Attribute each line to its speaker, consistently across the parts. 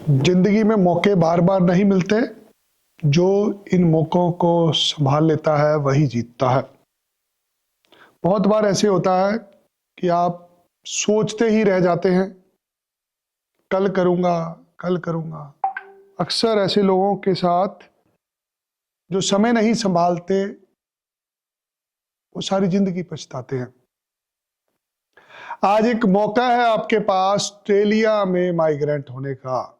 Speaker 1: जिंदगी में मौके बार बार नहीं मिलते। जो इन मौकों को संभाल लेता है वही जीतता है। बहुत बार ऐसे होता है कि आप सोचते ही रह जाते हैं, कल करूंगा कल करूंगा। अक्सर ऐसे लोगों के साथ जो समय नहीं संभालते वो सारी जिंदगी पछताते हैं। आज एक मौका है आपके पास ऑस्ट्रेलिया में माइग्रेंट होने का।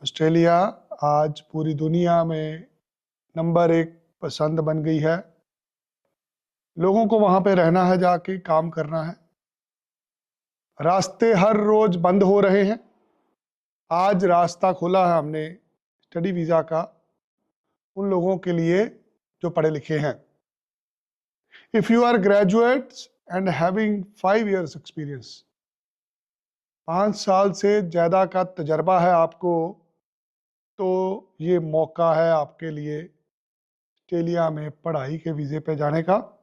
Speaker 1: ऑस्ट्रेलिया आज पूरी दुनिया में नंबर 1 पसंद बन गई है। लोगों को वहां पे रहना है, जाके काम करना है। रास्ते हर रोज बंद हो रहे हैं। आज रास्ता खोला है हमने स्टडी वीजा का उन लोगों के लिए जो पढ़े लिखे हैं। If you are graduates and having 5 years experience, 5 साल से ज्यादा का तजर्बा है आपको, तो ये मौका है आपके लिए ऑस्ट्रेलिया में पढ़ाई के वीजे पे जाने का,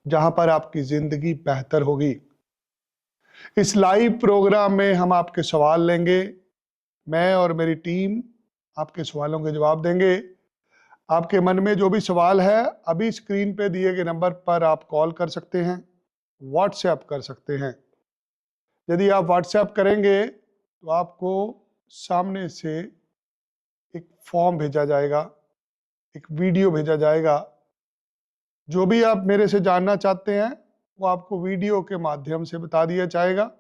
Speaker 1: जहां पर आपकी जिंदगी बेहतर होगी। इस लाइव प्रोग्राम में हम आपके सवाल लेंगे। मैं और मेरी टीम आपके सवालों के जवाब देंगे। आपके मन में जो भी सवाल है, अभी स्क्रीन पे दिए गए नंबर पर आप कॉल कर सकते हैं, व्हाट्सएप कर सकते हैं। यदि आप व्हाट्सएप करेंगे तो आपको सामने से एक फॉर्म भेजा जाएगा, एक वीडियो भेजा जाएगा। जो भी आप मेरे से जानना चाहते हैं वो आपको वीडियो के माध्यम से बता दिया जाएगा।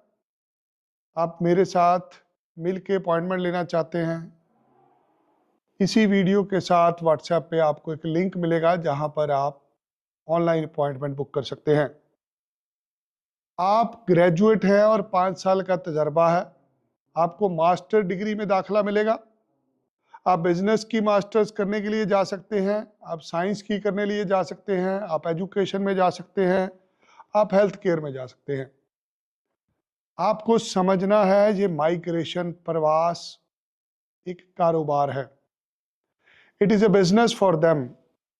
Speaker 1: आप मेरे साथ मिल के अपॉइंटमेंट लेना चाहते हैं, इसी वीडियो के साथ व्हाट्सएप पे आपको एक लिंक मिलेगा जहां पर आप ऑनलाइन अपॉइंटमेंट बुक कर सकते हैं। आप ग्रेजुएट हैं और 5 साल का तजर्बा है, आपको मास्टर डिग्री में दाखिला मिलेगा। आप बिजनेस की मास्टर्स करने के लिए जा सकते हैं, आप साइंस की करने लिए जा सकते हैं, आप एजुकेशन में जा सकते हैं, आप हेल्थ केयर में जा सकते हैं। आपको समझना है ये माइग्रेशन प्रवास एक कारोबार है। It is a business for them.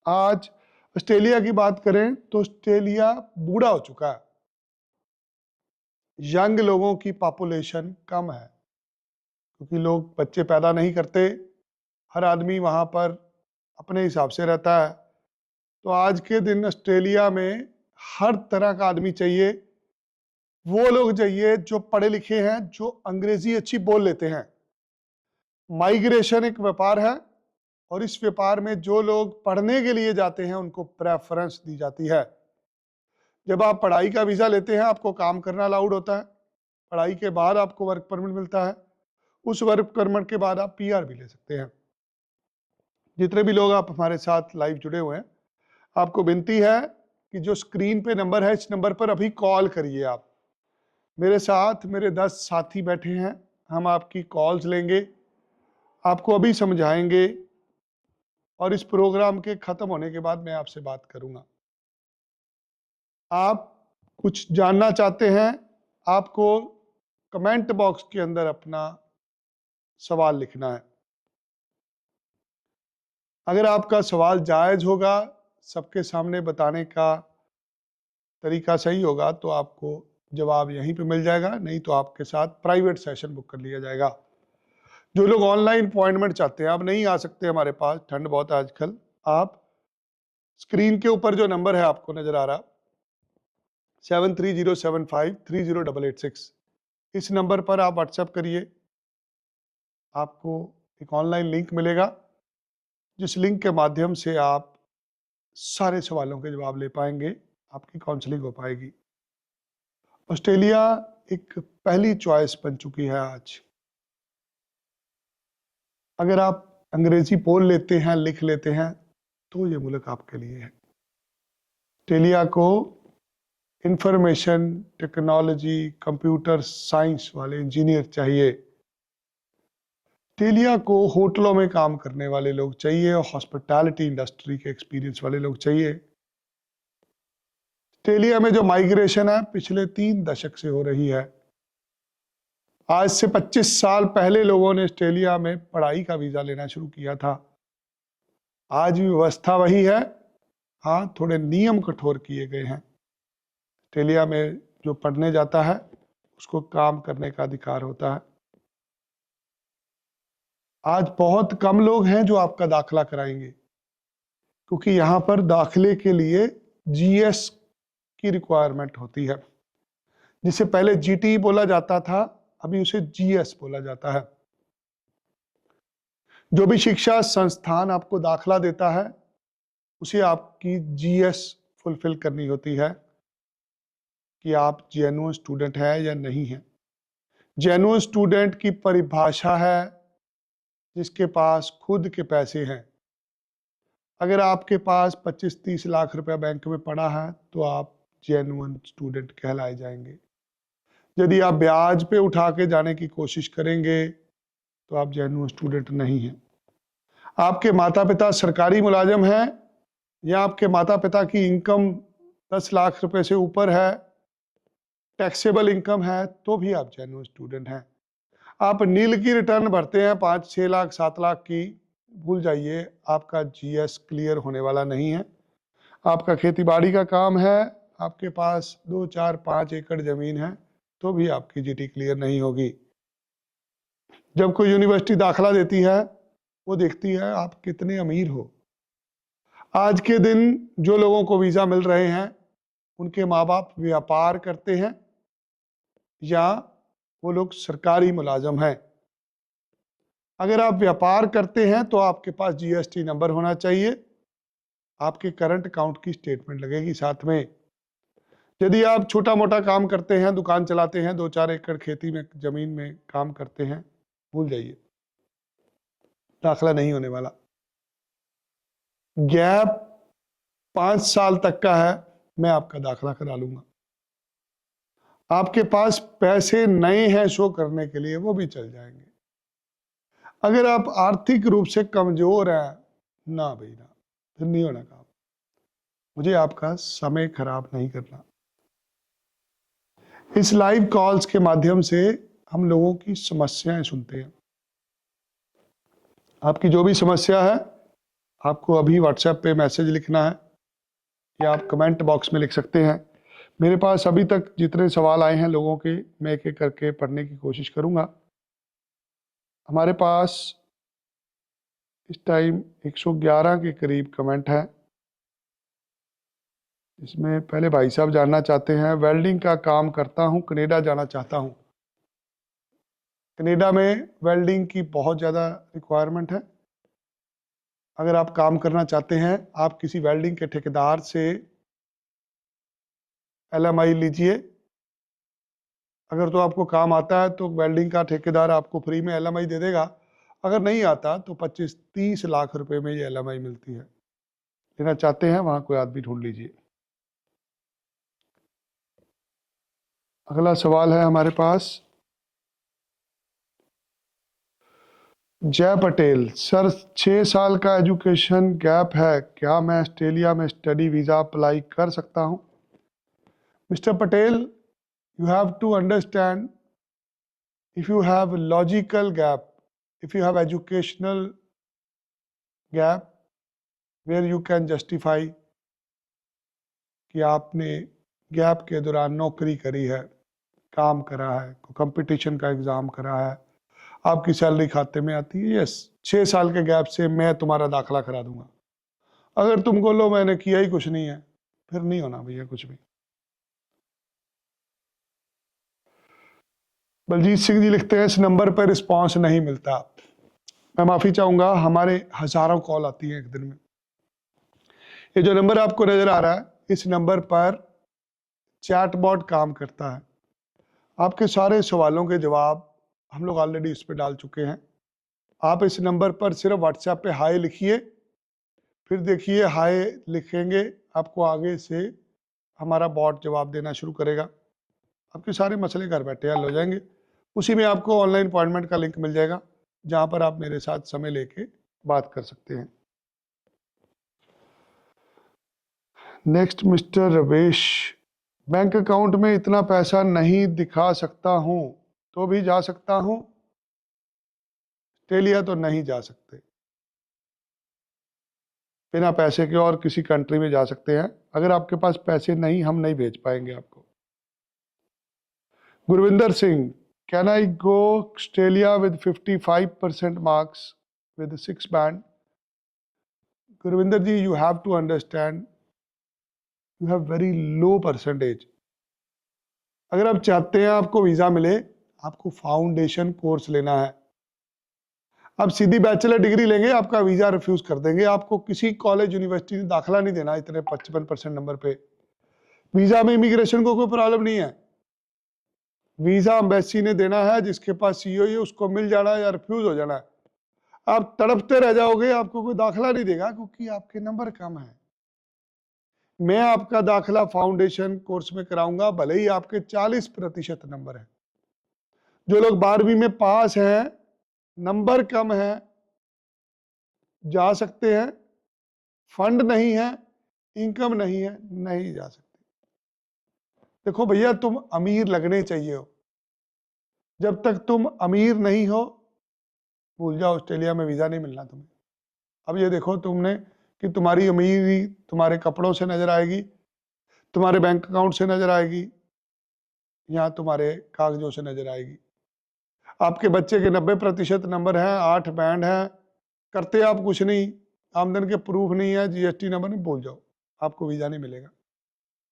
Speaker 1: आज ऑस्ट्रेलिया की बात करें तो ऑस्ट्रेलिया बूढ़ा हो चुका है। यंग लोगों की पॉपुलेशन कम है क्योंकि लोग बच्चे पैदा नहीं करते। हर आदमी वहां पर अपने हिसाब से रहता है। तो आज के दिन ऑस्ट्रेलिया में हर तरह का आदमी चाहिए। वो लोग चाहिए जो पढ़े लिखे हैं, जो अंग्रेजी अच्छी बोल लेते हैं। माइग्रेशन एक व्यापार है और इस व्यापार में जो लोग पढ़ने के लिए जाते हैं उनको प्रेफरेंस दी जाती है। जब आप पढ़ाई का वीजा लेते हैं आपको काम करना अलाउड होता है। पढ़ाई के बाद आपको वर्क परमिट मिलता है। उस वर्क परमिट के बाद आप पीआर भी ले सकते हैं। जितने भी लोग आप हमारे साथ लाइव जुड़े हुए हैं, आपको विनती है कि जो स्क्रीन पे नंबर है, इस नंबर पर अभी कॉल करिए। आप मेरे साथ मेरे 10 साथी बैठे हैं, हम आपकी कॉल्स लेंगे, आपको अभी समझाएंगे और इस प्रोग्राम के खत्म होने के बाद मैं आपसे बात करूंगा। आप कुछ जानना चाहते हैं, आपको कमेंट बॉक्स के अंदर अपना सवाल लिखना है। अगर आपका सवाल जायज होगा, सबके सामने बताने का तरीका सही होगा, तो आपको जवाब यहीं पे मिल जाएगा, नहीं तो आपके साथ प्राइवेट सेशन बुक कर लिया जाएगा। जो लोग ऑनलाइन अपॉइंटमेंट चाहते हैं, आप नहीं आ सकते हमारे पास, ठंड बहुत है आजकल, आप स्क्रीन के ऊपर जो नंबर है आपको नजर आ रहा 7307530886, इस नंबर पर आप व्हाट्सएप करिए। आपको एक ऑनलाइन लिंक मिलेगा, जिस लिंक के माध्यम से आप सारे सवालों के जवाब ले पाएंगे, आपकी काउंसलिंग हो पाएगी। ऑस्ट्रेलिया एक पहली चॉइस बन चुकी है आज। अगर आप अंग्रेजी बोल लेते हैं, लिख लेते हैं, तो ये मुल्क आपके लिए है। ऑस्ट्रेलिया को इंफॉर्मेशन टेक्नोलॉजी, कंप्यूटर साइंस वाले इंजीनियर चाहिए। ऑस्ट्रेलिया को होटलों में काम करने वाले लोग चाहिए और हॉस्पिटैलिटी इंडस्ट्री के एक्सपीरियंस वाले लोग चाहिए। ऑस्ट्रेलिया में जो माइग्रेशन है पिछले 3 दशक से हो रही है। आज से 25 साल पहले लोगों ने ऑस्ट्रेलिया में पढ़ाई का वीजा लेना शुरू किया था। आज भी व्यवस्था वही है, हाँ थोड़े नियम कठोर किए गए हैं। ऑस्ट्रेलिया में जो पढ़ने जाता है उसको काम करने का अधिकार होता है। आज बहुत कम लोग हैं जो आपका दाखिला कराएंगे, क्योंकि यहाँ पर दाखिले के लिए जीएस की रिक्वायरमेंट होती है, जिसे पहले जीटी बोला जाता था, अभी उसे जीएस बोला जाता है। जो भी शिक्षा संस्थान आपको दाखिला देता है उसे आपकी जीएस फुलफिल करनी होती है कि आप जेन्युइन स्टूडेंट है या नहीं है। जेन्युइन स्टूडेंट की परिभाषा है जिसके पास खुद के पैसे हैं। अगर आपके पास 25-30 लाख रुपया बैंक में पड़ा है तो आप जेन्युइन स्टूडेंट कहलाए जाएंगे। यदि आप ब्याज पे उठा के जाने की कोशिश करेंगे तो आप जेन्युइन स्टूडेंट नहीं हैं। आपके माता पिता सरकारी मुलाजिम हैं या आपके माता पिता की इनकम 10 लाख रुपए से ऊपर है, टैक्सेबल इनकम है, तो भी आप जेन्युइन स्टूडेंट हैं। आप नील की रिटर्न भरते हैं 5-6 लाख 7 लाख की, भूल जाइए, आपका जीएस क्लियर होने वाला नहीं है। आपका खेती बाड़ी का काम है, आपके पास 2, 4, 5 एकड़ जमीन है, तो भी आपकी जीटी क्लियर नहीं होगी। जब कोई यूनिवर्सिटी दाखिला देती है वो देखती है आप कितने अमीर हो। आज के दिन जो लोगों को वीज़ा मिल रहे हैं उनके माँ बाप व्यापार करते हैं या वो लोग सरकारी मुलाजम हैं। अगर आप व्यापार करते हैं तो आपके पास जीएसटी नंबर होना चाहिए, आपके करंट अकाउंट की स्टेटमेंट लगेगी साथ में। यदि आप छोटा मोटा काम करते हैं, दुकान चलाते हैं, 2-4 एकड़ खेती में जमीन में काम करते हैं, भूल जाइए, दाखिला नहीं होने वाला। गैप 5 साल तक का है, मैं आपका दाखिला करा लूंगा। आपके पास पैसे नए हैं शो करने के लिए, वो भी चल जाएंगे। अगर आप आर्थिक रूप से कमजोर हैं, ना भाई ना, फिर नहीं होना काम। मुझे आपका समय खराब नहीं करना। इस लाइव कॉल्स के माध्यम से हम लोगों की समस्याएं सुनते हैं। आपकी जो भी समस्या है आपको अभी व्हाट्सएप पे मैसेज लिखना है या आप कमेंट बॉक्स में लिख सकते हैं। मेरे पास अभी तक जितने सवाल आए हैं लोगों के, मैं एक एक करके पढ़ने की कोशिश करूंगा। हमारे पास इस टाइम 111 के करीब कमेंट है। इसमें पहले भाई साहब जानना चाहते हैं, वेल्डिंग का काम करता हूं, कनाडा जाना चाहता हूं। कनाडा में वेल्डिंग की बहुत ज़्यादा रिक्वायरमेंट है। अगर आप काम करना चाहते हैं, आप किसी वेल्डिंग के ठेकेदार से एलएमआई लीजिए। अगर तो आपको काम आता है तो वेल्डिंग का ठेकेदार आपको फ्री में एलएमआई दे देगा। अगर नहीं आता तो 25-30 लाख रुपए में ये एलएमआई मिलती है। लेना चाहते हैं वहां कोई आदमी ढूंढ लीजिए। अगला सवाल है हमारे पास, जय पटेल सर, 6 साल का एजुकेशन गैप है, क्या मैं ऑस्ट्रेलिया में स्टडी वीज़ा अप्लाई कर सकता हूं? Mister Patel, you have to understand, if you have logical gap, if you have educational gap where you can justify कि आपने गैप के दौरान नौकरी करी है, काम करा है, कंपटीशन का एग्ज़ाम करा है, आपकी सैलरी खाते में आती है, यस, 6 साल के गैप से मैं तुम्हारा दाखिला करा दूंगा। अगर तुम बोलो मैंने किया ही कुछ नहीं है, फिर नहीं होना भैया कुछ भी। बलजीत सिंह जी लिखते हैं, इस नंबर पर रिस्पांस नहीं मिलता। मैं माफ़ी चाहूँगा, हमारे हज़ारों कॉल आती हैं एक दिन में। ये जो नंबर आपको नज़र आ रहा है, इस नंबर पर चैटबॉट काम करता है। आपके सारे सवालों के जवाब हम लोग ऑलरेडी इस पर डाल चुके हैं। आप इस नंबर पर सिर्फ व्हाट्सएप पे हाय लिखिए, फिर देखिए हाय लिखेंगे, आपको आगे से हमारा बॉट जवाब देना शुरू करेगा। आपके सारे मसले घर बैठे हल हो जाएंगे। उसी में आपको ऑनलाइन अपॉइंटमेंट का लिंक मिल जाएगा, जहां पर आप मेरे साथ समय लेके बात कर सकते हैं। Next mister Ravesh, bank account में इतना पैसा नहीं दिखा सकता हूं तो भी जा सकता हूं? ऑस्ट्रेलिया तो नहीं जा सकते, बिना पैसे के और किसी कंट्री में जा सकते हैं। अगर आपके पास पैसे नहीं, हम नहीं भेज पाएंगे आपको। Gurvinder Singh, can I go Australia with 55% marks with the 6 band. Gurvinder ji, you have to understand, you have very low percentage. अगर आप चाहते हैं आपको वीज़ा मिले, आपको फाउंडेशन कोर्स लेना है। आप सीधी बैचलर डिग्री लेंगे, आपका वीज़ा रिफ्यूज़ कर देंगे। आपको किसी कॉलेज यूनिवर्सिटी में दाखिला नहीं देना इतने 55% नंबर पे। वीज़ा में इमिग्रेशन को कोई प्रॉब्लम नहीं है। वीज़ा एम्बेसी ने देना है, जिसके पास सीओई है उसको मिल जाना है या रिफ्यूज़ हो जाना है। आप तड़पते रह जाओगे, आपको कोई दाखिला नहीं देगा क्योंकि आपके नंबर कम है। मैं आपका दाखिला फाउंडेशन कोर्स में कराऊंगा, भले ही आपके 40% नंबर है। जो लोग 12वीं में पास हैं, नंबर कम है, जा सकते हैं। फंड नहीं है, इनकम नहीं है, नहीं जा सकते। देखो भैया, तुम अमीर लगने चाहिए हो। जब तक तुम अमीर नहीं हो, भूल जाओ, ऑस्ट्रेलिया में वीज़ा नहीं मिलना तुम्हें। अब ये देखो तुमने कि तुम्हारी अमीरी तुम्हारे कपड़ों से नजर आएगी, तुम्हारे बैंक अकाउंट से नजर आएगी, या तुम्हारे कागजों से नजर आएगी। आपके बच्चे के 90% नंबर हैं, 8 बैंड हैं, करते आप कुछ नहीं, आमदन के प्रूफ नहीं है, जीएसटी नंबर नहीं, भूल जाओ, आपको वीज़ा नहीं मिलेगा।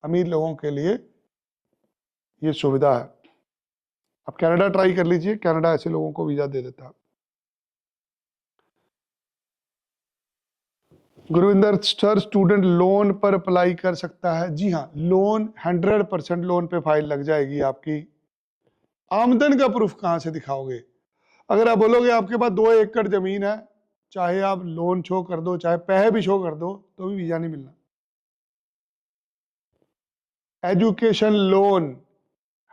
Speaker 1: अमीर लोगों के लिए ये सुविधा है। आप कनाडा ट्राई कर लीजिए, कनाडा ऐसे लोगों को वीज़ा दे देता है। गुरविंदर सर, स्टूडेंट लोन पर अप्लाई कर सकता है? जी हाँ, लोन 100% लोन पे फाइल लग जाएगी आपकी। आमदन का प्रूफ कहाँ से दिखाओगे? अगर आप बोलोगे आपके पास 2 एकड़ जमीन है, चाहे आप लोन शो कर दो, चाहे पैसे भी शो कर दो, तो भी वीजा नहीं मिलना। एजुकेशन लोन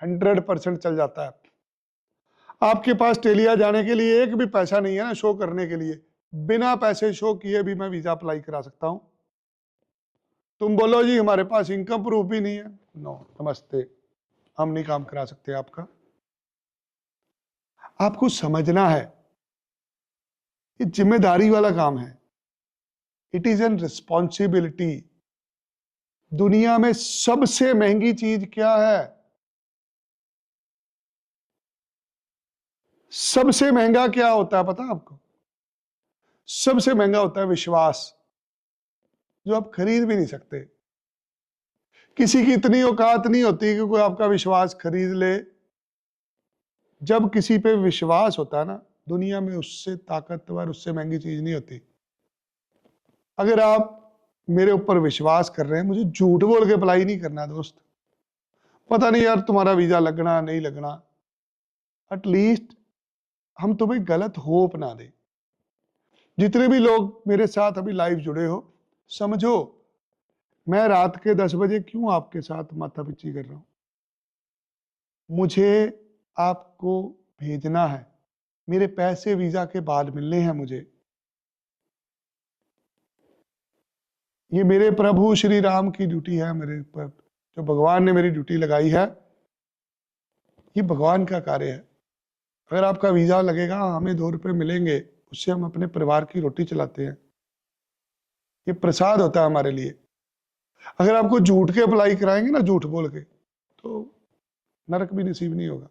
Speaker 1: 100% चल जाता है। आपके पास ऑस्ट्रेलिया जाने के लिए एक भी पैसा नहीं है ना शो करने के लिए, बिना पैसे शो किए भी मैं वीजा अप्लाई करा सकता हूं। तुम बोलो जी हमारे पास इनकम प्रूफ भी नहीं है, नो नमस्ते, हम नहीं काम करा सकते आपका। आपको समझना है, ये जिम्मेदारी वाला काम है। It is an responsibility. दुनिया में सबसे महंगी चीज क्या है? सबसे महंगा क्या होता है पता है आपको? सबसे महंगा होता है विश्वास, जो आप खरीद भी नहीं सकते। किसी की इतनी औकात नहीं होती कि कोई आपका विश्वास खरीद ले। जब किसी पे विश्वास होता है ना, दुनिया में उससे ताकतवर, उससे महंगी चीज नहीं होती। अगर आप मेरे ऊपर विश्वास कर रहे हैं, मुझे झूठ बोल के अप्लाई नहीं करना दोस्त। पता नहीं यार तुम्हारा वीजा लगना नहीं लगना, एटलीस्ट हम तुम्हें गलत होप ना दें। जितने भी लोग मेरे साथ अभी लाइव जुड़े हो, समझो मैं रात के 10 बजे क्यों आपके साथ माथापिच्ची कर रहा हूं। मुझे आपको भेजना है, मेरे पैसे वीजा के बाद मिलने हैं मुझे। ये मेरे प्रभु श्री राम की ड्यूटी है मेरे ऊपर, जो भगवान ने मेरी ड्यूटी लगाई है, ये भगवान का कार्य है। अगर आपका वीजा लगेगा, हमें 2 रुपए मिलेंगे, उससे हम अपने परिवार की रोटी चलाते हैं। ये प्रसाद होता है हमारे लिए। अगर आपको झूठ के अप्लाई कराएंगे ना, झूठ बोल के, तो नरक भी नसीब नहीं होगा।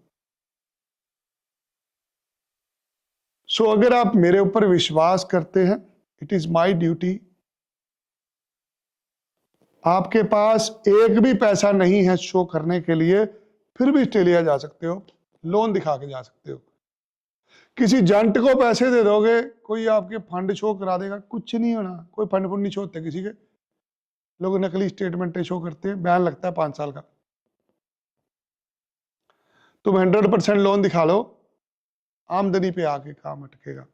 Speaker 1: सो अगर आप मेरे ऊपर विश्वास करते हैं, इट इज माई ड्यूटी। आपके पास एक भी पैसा नहीं है शो करने के लिए, फिर भी ऑस्ट्रेलिया जा सकते हो, लोन दिखा के जा सकते हो। किसी जंट को पैसे दे दोगे, कोई आपके फंड शो करा देगा, कुछ नहीं होना। कोई फंड नहीं शो होते किसी के, लोग नकली स्टेटमेंट शो करते हैं, बैन लगता है 5 साल का। तुम 100% लोन दिखा लो, आमदनी पे आके काम अटकेगा।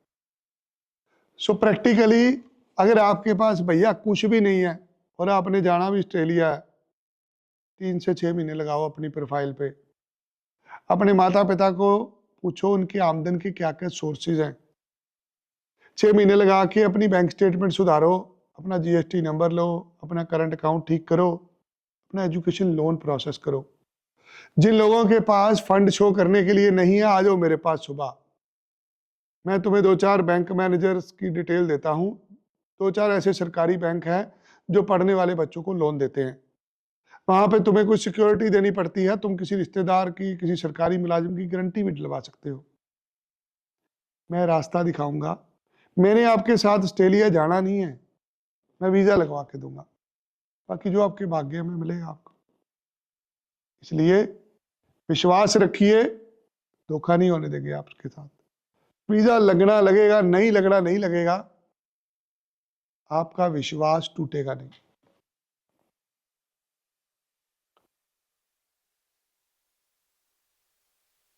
Speaker 1: सो प्रैक्टिकली अगर आपके पास भैया कुछ भी नहीं है और आपने जाना भी ऑस्ट्रेलिया है, 3 से 6 महीने लगाओ अपनी प्रोफाइल पे। अपने माता पिता को पूछो उनकी आमदन के क्या क्या सोर्सेज हैं। 6 महीने लगा के अपनी बैंक स्टेटमेंट सुधारो, अपना जीएसटी नंबर लो, अपना करंट अकाउंट ठीक करो, अपना एजुकेशन लोन प्रोसेस करो। जिन लोगों के पास फंड शो करने के लिए नहीं है, आ जाओ मेरे पास सुबह। मैं तुम्हें 2-4 बैंक मैनेजर्स की डिटेल देता हूँ। 2-4 ऐसे सरकारी बैंक हैं जो पढ़ने वाले बच्चों को लोन देते हैं। वहाँ पे तुम्हें कुछ सिक्योरिटी देनी पड़ती है, तुम किसी रिश्तेदार की, किसी सरकारी मुलाजिम की गारंटी भी दिलवा सकते हो। मैं रास्ता दिखाऊंगा, मैंने आपके साथ ऑस्ट्रेलिया जाना नहीं है, मैं वीज़ा लगवा के दूंगा, बाकी जो आपके भाग्य में मिलेगा आपको। इसलिए विश्वास रखिए, धोखा नहीं होने देंगे आपके साथ। वीज़ा लगना लगेगा, नहीं लगना नहीं लगेगा, आपका विश्वास टूटेगा नहीं।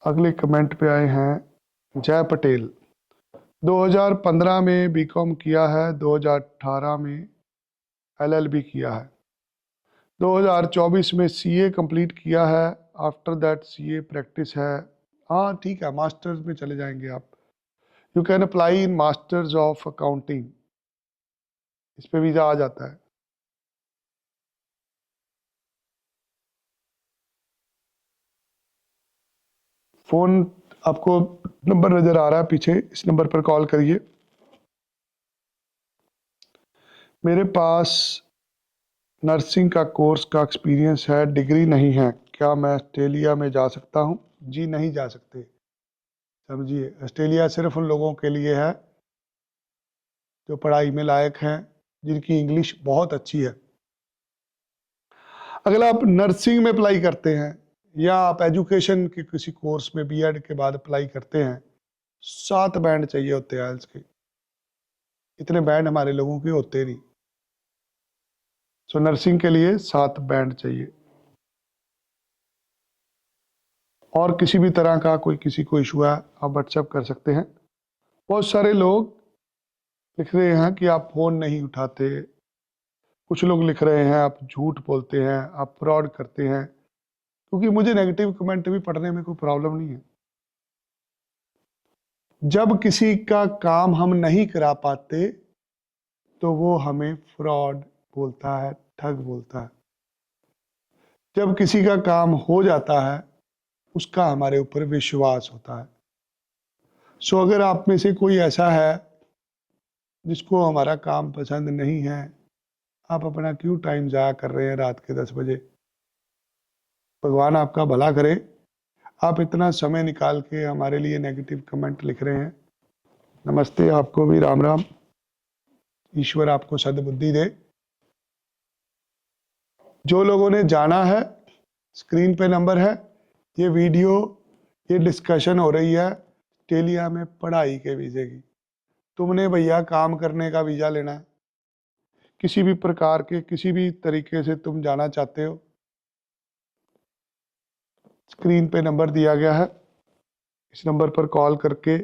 Speaker 1: अगले कमेंट पे आए हैं जय पटेल। 2015 में बीकॉम किया है, 2018 में एलएलबी किया है, 2024 में सीए कंप्लीट किया है, आफ्टर दैट सीए प्रैक्टिस है। हाँ ठीक है, मास्टर्स में चले जाएंगे आप। You can apply in masters of accounting, इस पे वीज़ा आ जाता है। फ़ोन आपको नंबर नज़र आ रहा है पीछे, इस नंबर पर कॉल करिए। मेरे पास नर्सिंग का कोर्स का एक्सपीरियंस है, डिग्री नहीं है, क्या मैं ऑस्ट्रेलिया में जा सकता हूँ? जी नहीं जा सकते। समझिए, ऑस्ट्रेलिया सिर्फ उन लोगों के लिए है जो पढ़ाई में लायक हैं, जिनकी इंग्लिश बहुत अच्छी है। अगर आप नर्सिंग में अप्लाई करते हैं या आप एजुकेशन के किसी कोर्स में बीएड के बाद अप्लाई करते हैं, 7 बैंड चाहिए होते हैं आइल्स के। इतने बैंड हमारे लोगों के होते नहीं। सो नर्सिंग के लिए 7 बैंड चाहिए। और किसी भी तरह का कोई किसी को इशू है, आप व्हाट्सएप कर सकते हैं। बहुत सारे लोग लिख रहे हैं कि आप फ़ोन नहीं उठाते, कुछ लोग लिख रहे हैं आप झूठ बोलते हैं, आप फ्रॉड करते हैं, क्योंकि मुझे नेगेटिव कमेंट भी पढ़ने में कोई प्रॉब्लम नहीं है। जब किसी का काम हम नहीं करा पाते तो वो हमें फ्रॉड बोलता है, ठग बोलता है। जब किसी का काम हो जाता है, उसका हमारे ऊपर विश्वास होता है। सो अगर आप में से कोई ऐसा है जिसको हमारा काम पसंद नहीं है, आप अपना क्यों टाइम ज़ाया कर रहे हैं रात के 10 बजे? भगवान आपका भला करे। आप इतना समय निकाल के हमारे लिए नेगेटिव कमेंट लिख रहे हैं। नमस्ते, आपको भी राम राम। ईश्वर आपको सद्बुद्धि दे। जो लोगों ने जाना है, स्क्रीन पे नंबर है। ये वीडियो, ये डिस्कशन हो रही है ऑस्ट्रेलिया में पढ़ाई के वीज़े की। तुमने भैया काम करने का वीज़ा लेना है, किसी भी प्रकार के किसी भी तरीके से तुम जाना चाहते हो, स्क्रीन पे नंबर दिया गया है, इस नंबर पर कॉल करके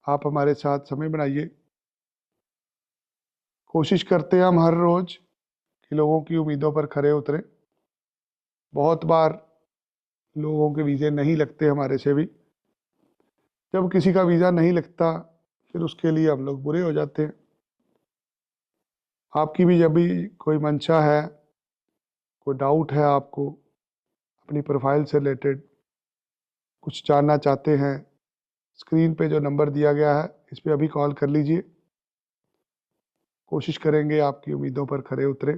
Speaker 1: आप हमारे साथ समय बनाइए। कोशिश करते हैं हम हर रोज़ कि लोगों की उम्मीदों पर खरे उतरें। बहुत बार लोगों के वीज़े नहीं लगते हमारे से भी। जब किसी का वीज़ा नहीं लगता, फिर उसके लिए हम लोग बुरे हो जाते हैं। आपकी भी जब भी कोई मंशा है, कोई डाउट है, आपको अपनी प्रोफाइल से रिलेटेड कुछ जानना चाहते हैं, स्क्रीन पे जो नंबर दिया गया है, इस पे अभी कॉल कर लीजिए। कोशिश करेंगे आपकी उम्मीदों पर खरे उतरे।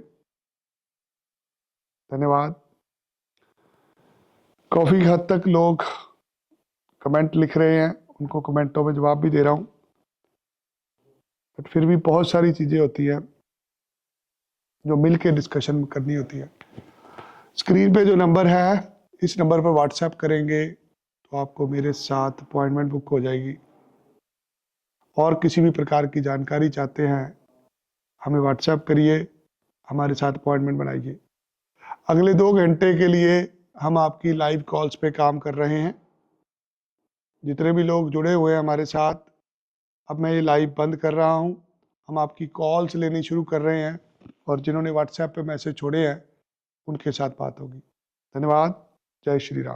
Speaker 1: धन्यवाद। काफ़ी हद तक लोग कमेंट लिख रहे हैं, उनको कमेंटों में जवाब भी दे रहा हूँ, बट फिर भी बहुत सारी चीज़ें होती हैं जो मिल के डिस्कशन करनी होती है। स्क्रीन पे जो नंबर है, इस नंबर पर व्हाट्सएप करेंगे तो आपको मेरे साथ अपॉइंटमेंट बुक हो जाएगी। और किसी भी प्रकार की जानकारी चाहते हैं, हमें व्हाट्सएप करिए, हमारे साथ अपॉइंटमेंट बनाइए। अगले 2 घंटे के लिए हम आपकी लाइव कॉल्स पे काम कर रहे हैं। जितने भी लोग जुड़े हुए हैं हमारे साथ, अब मैं ये लाइव बंद कर रहा हूँ। हम आपकी कॉल्स लेनी शुरू कर रहे हैं और जिन्होंने व्हाट्सएप पे मैसेज छोड़े हैं उनके साथ बात होगी। धन्यवाद। जय श्री राम।